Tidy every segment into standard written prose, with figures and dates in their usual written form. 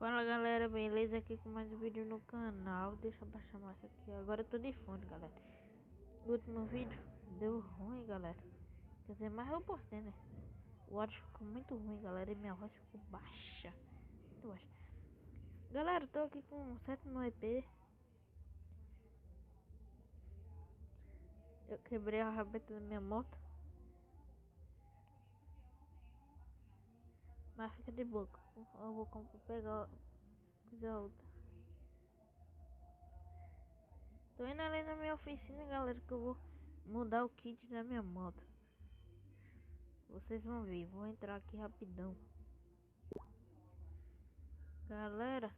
Fala galera, beleza? Aqui com mais um vídeo no canal. Deixa eu baixar mais aqui. Agora eu tô de fone, galera. O último vídeo deu ruim, galera. Quer dizer, mas eu postei, né? O áudio ficou muito ruim, galera. E minha voz ficou baixa. Muito baixa. Galera, tô aqui com o sétimo EP. Eu quebrei a rabeta da minha moto. Mas fica de boa. Eu vou pegar coisa outra. Tô indo ali na minha oficina, galera, que eu vou mudar o kit da minha moto. Vocês vão ver, vou entrar aqui rapidão. Galera,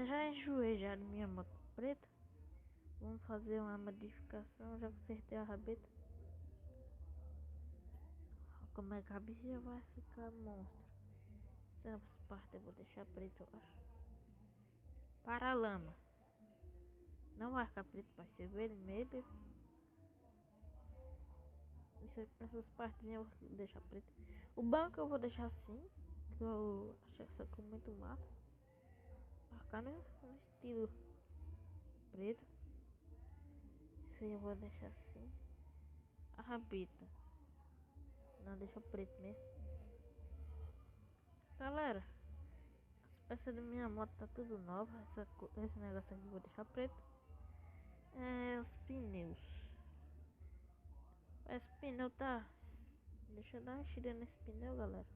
já enjoei já de minha moto preta. Vamos fazer uma modificação, já consertei a rabeta. Como é que a bicha vai ficar monstro. Essas partes eu vou deixar preto, eu acho. Para-lama. Não vai ficar preto, vai ser vermelho. Essas partes eu vou deixar preto. O banco eu vou deixar assim, que eu acho essa cor muito massa. Pra cá no estilo preto. Isso aí eu vou deixar assim. A rabeta. Não, deixa preto mesmo. Galera, as peças da minha moto tá tudo nova. Esse negócio aqui eu vou deixar preto. Os pneus. Esse pneu tá... Deixa eu dar uma mexida nesse pneu, galera.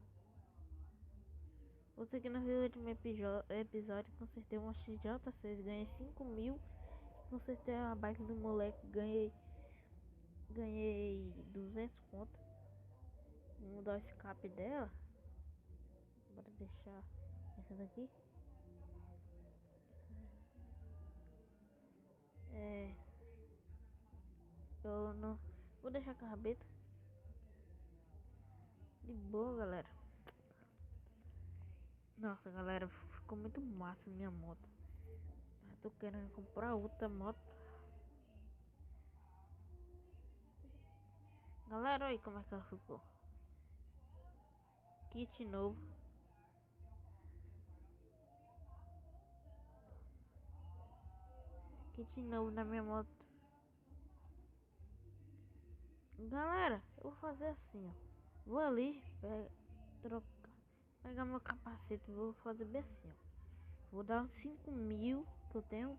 Você que não viu o último episódio, consertei uma XJ6, ganhei 5 mil. Consertei a bike do moleque, ganhei 200 conto. Vou mudar o escape dela. Bora deixar essa daqui. Eu não vou deixar com a rabeta. De boa, galera. Nossa, galera, ficou muito massa minha moto. Eu tô querendo comprar outra moto. Galera, olha como é que ela ficou. Kit novo. Kit novo na minha moto. Galera, eu vou fazer assim, ó. Vou ali, pegar meu capacete. Vou fazer bem assim, ó. Vou dar uns 5 mil que eu tenho.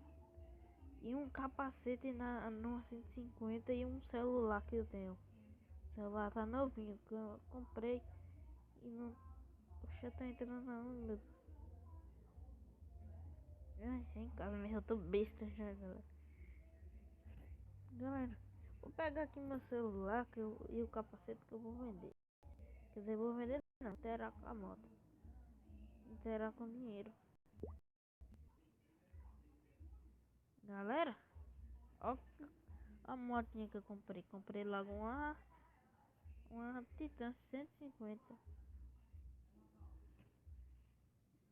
E um capacete no 150 e um celular que eu tenho. O celular tá novinho, que eu comprei. E não... Poxa, tá entrando na onda. Ai, em casa mesmo, eu tô besta já, galera. Galera, vou pegar aqui meu celular e o capacete que eu vou vender. Quer dizer, vou vender não, terá com a moto. Terá com dinheiro. Galera, ó a motinha que eu comprei. Comprei logo uma Titan 150.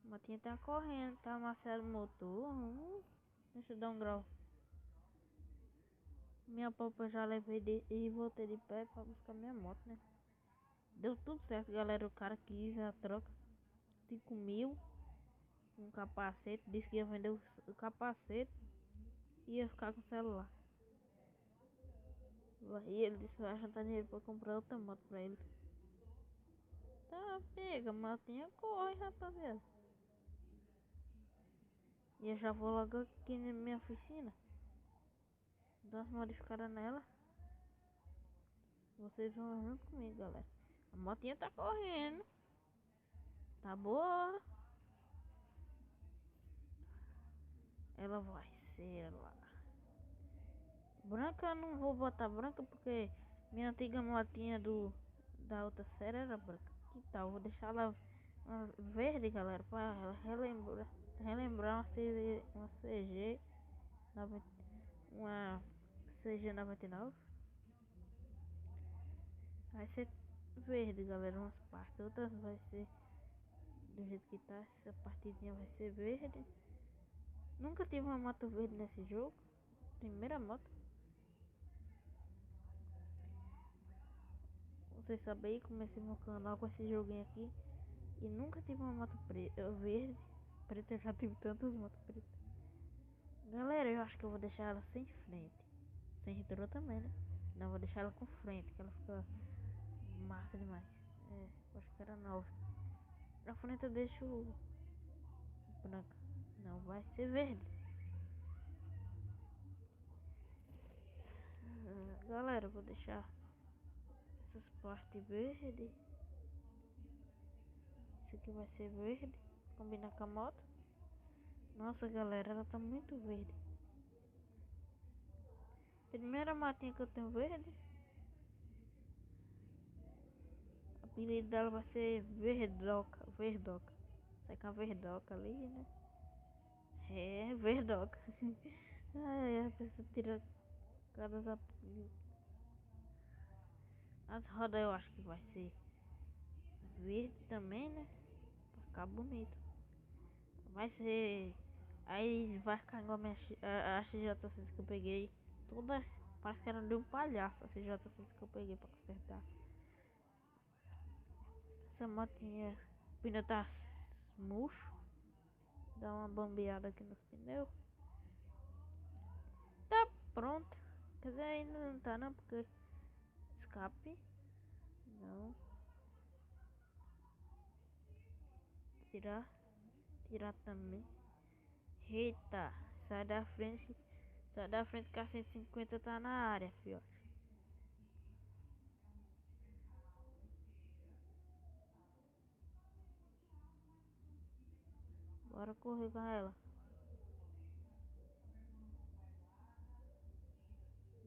A motinha tá correndo, tá amassado o motor. Deixa eu dar um grau. Minha polpa já levei e voltei de pé pra buscar minha moto, né? Deu tudo certo, galera. O cara quis a troca. 5 mil. Um capacete. Disse que ia vender o capacete. E ia ficar com o celular. E ele disse que vai juntar dinheiro pra comprar outra moto pra ele. Tá, pega, motinha corre, rapaziada. E eu já vou logo aqui na minha oficina. Dar umas modificadas nela. Vocês vão junto comigo, galera. A motinha tá correndo. Tá boa. Ela vai ser lá. Branca eu não vou botar branca porque minha antiga motinha da outra série era branca. Que tal? Vou deixar ela verde, galera, para relembrar uma CG 90, uma CG 99. Vai ser verde, galera, umas partes, outras vai ser do jeito que tá. Essa partezinha vai ser verde. Nunca tive uma moto verde nesse jogo. Primeira moto. Vocês sabem aí, comecei meu canal com esse joguinho aqui. E nunca tive uma moto verde. preta, eu já tive tantas motos pretas. Galera, eu acho que eu vou deixar ela sem frente. Sem retrô também, né? Não, vou deixar ela com frente, que ela fica massa demais. É, eu acho que era 9. Na frente eu deixo branca. Não, vai ser verde. Galera, eu vou deixar essas partes verde. Isso aqui vai ser verde. Combinar com a moto. Nossa, galera, ela tá muito verde. Primeira motinha que eu tenho verde. O apelido dela vai ser Verdoca. Verdoca. Sai com a Verdoca ali, né? É, Verdoca. Ai, a pessoa tira cada apelido. As rodas eu acho que vai ser verde também, né? Pra ficar bonito. Vai ser. Aí vai ficar igual a minha a XJ6 que eu peguei. Toda. Parece que era de um palhaço a XJ6 que eu peguei pra consertar. Essa motinha. O pneu tá murcho. Dá uma bambeada aqui nos pneus. Tá pronto. Quer dizer, ainda não tá não, porque escape. Não. Tirar. Tirar também. Eita. Sai da frente. Sai da frente que a 150 tá na área, fio. Bora correr com ela.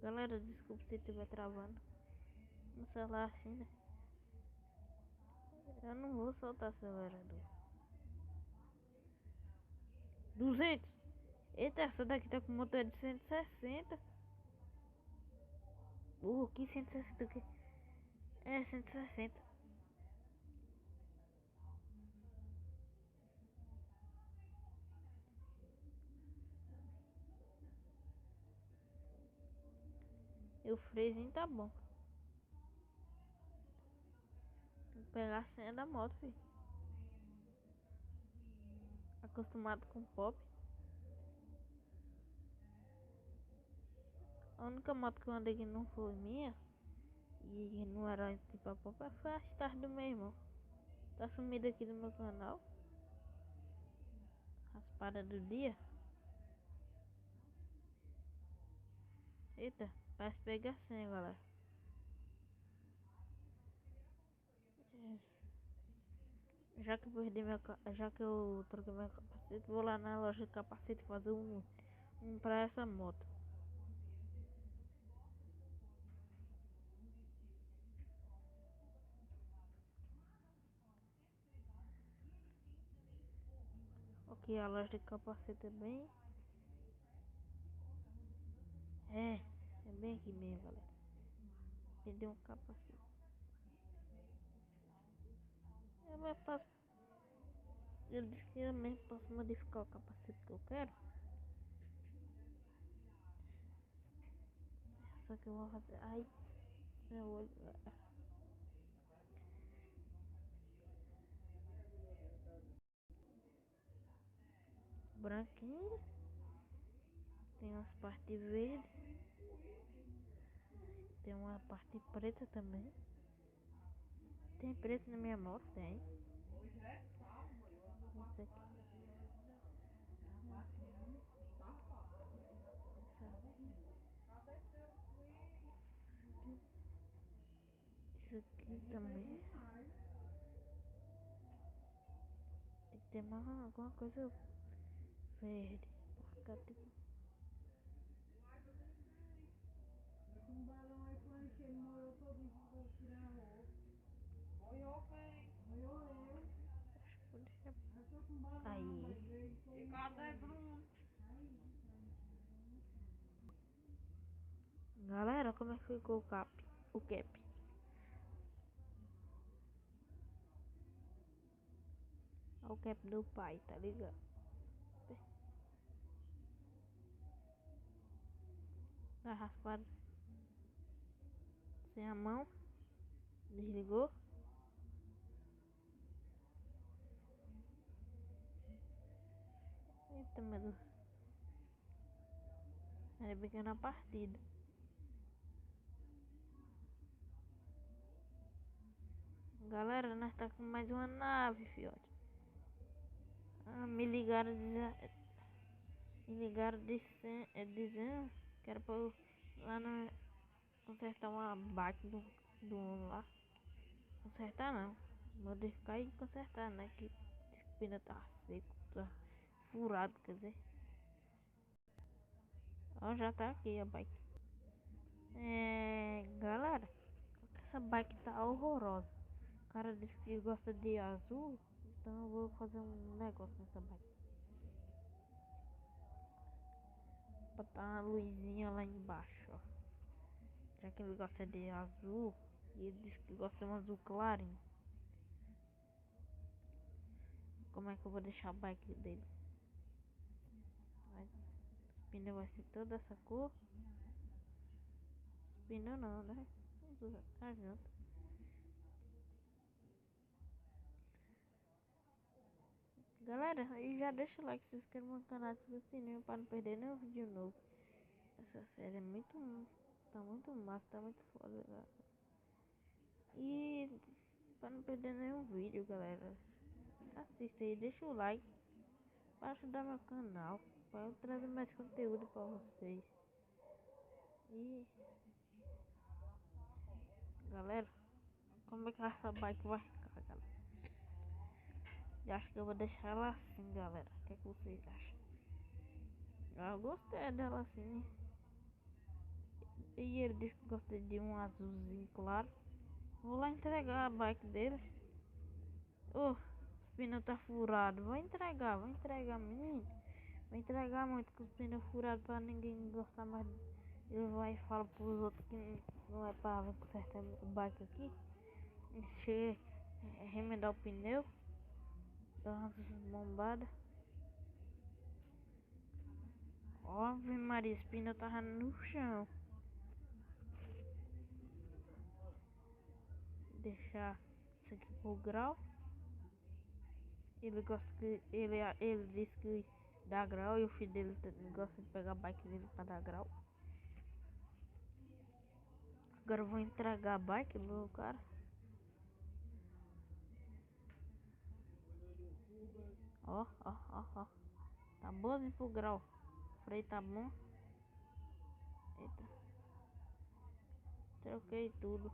Galera, desculpa se estiver travando no celular assim, né? Eu não vou soltar acelerador. 200. Eita, essa daqui tá com motor de 160. Que 160 aqui? É, 160. E o freiozinho tá bom. Tem que pegar a senha da moto, filho. Acostumado com pop. A única moto que eu andei que não foi minha e não era tipo a pop foi a Star do meu irmão. Tá sumida aqui do meu canal. Raspada do dia. Eita, parece pegar a senha, galera. Já que eu perdi já que eu troquei meu capacete, vou lá na loja de capacete fazer um pra essa moto. Ok, a loja de capacete é bem. É, é bem aqui mesmo, galera. Perdi um capacete. Posso, eu disse que eu mesmo posso modificar o capacete que eu quero. Só que eu vou fazer. Ai, meu olho. Branquinho. Tem umas partes verdes. Tem uma parte preta também. Tem preto na minha moto? Tem. Esse aqui. Isso aqui também. Tem que ter mais alguma coisa verde. Pra ficar tipo. Aí. Galera, como é que ficou o cap? O cap? Olha o cap do pai, tá ligado? Tá raspado sem a mão. Desligou. Eita, meu Deus. Era bem que na partida. Galera, nós tá com mais uma nave, fiote. Me ligaram dizendo que era pra eu lá consertar uma bike do homem lá. Consertar não. Modificar e consertar, né? Que o pneu tá seco, tá furado, quer dizer. Ó, já tá aqui a bike. Galera, essa bike tá horrorosa. O cara disse que gosta de azul, então eu vou fazer um negócio nessa bike. Botar uma luzinha lá embaixo, ó. Já que ele gosta de azul, e ele disse que gosta de um azul clarinho. Como é que eu vou deixar a bike dele? Os pneus vai ser toda essa cor. Os pneus não, né? A janta. Galera, e já deixa o like, se inscreva no canal, ativa o sininho para não perder nenhum vídeo novo. Essa série é tá muito massa, tá muito foda, galera. E para não perder nenhum vídeo, galera, assista aí, deixa o like para ajudar meu canal, para eu trazer mais conteúdo para vocês. E galera, como é que essa bike vai ficar, galera? Eu acho que eu vou deixar ela assim, galera. O que é que vocês acham? Eu gostei dela assim. E ele disse que gosta de um azulzinho claro. Vou lá entregar a bike dele. Oh, o pneu tá furado. Vou entregar, menino. Vou entregar muito com os pneus furados pra ninguém gostar mais. Ele vai e fala pros outros que não é pra consertar o bike aqui. Chega, remendar o pneu. Dá umas bombadas. Ave Maria, esse pneu tava no chão. Deixar isso aqui pro grau. Ele gosta que. Ele disse que dá grau e o filho dele gosta de pegar a bike dele pra dar grau. Agora eu vou entregar a bike do cara. Ó, ó, ó, ó. Tá boazinho pro grau. O freio tá bom. Eita. Troquei tudo.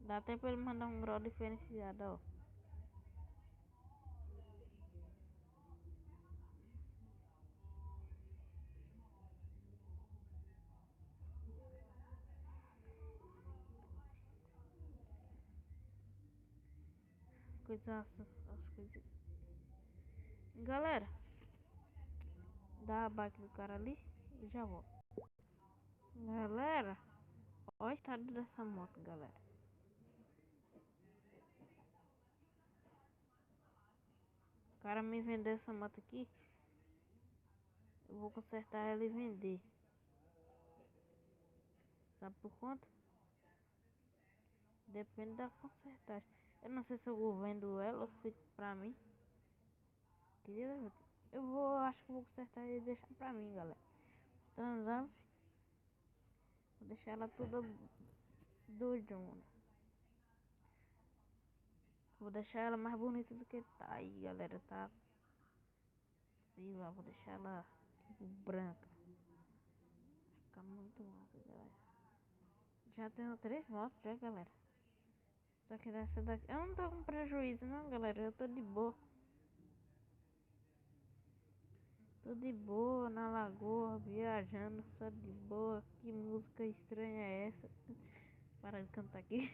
Dá até pra ele mandar um grau diferenciado, ó. As coisas. Galera, dá a bike do cara ali e já volto. Galera, olha o estado dessa moto, galera. O cara me vendeu essa moto aqui. Eu vou consertar ela e vender. Sabe por quanto? Depende da consertagem. Eu não sei se eu vendo ela ou fico pra mim. Acho que vou consertar e deixar pra mim, galera. Transando. Vou deixar ela toda doidona. Vou deixar ela mais bonita do que tá aí, galera. Tá? Sei lá, vou deixar ela tipo branca. Fica muito massa, galera. Já tenho 3 motos já, galera. Só que dessa daqui. Eu não tô com prejuízo, não, galera. Eu tô de boa. Tô de boa na lagoa, viajando, só de boa. Que música estranha é essa? Para de cantar aqui.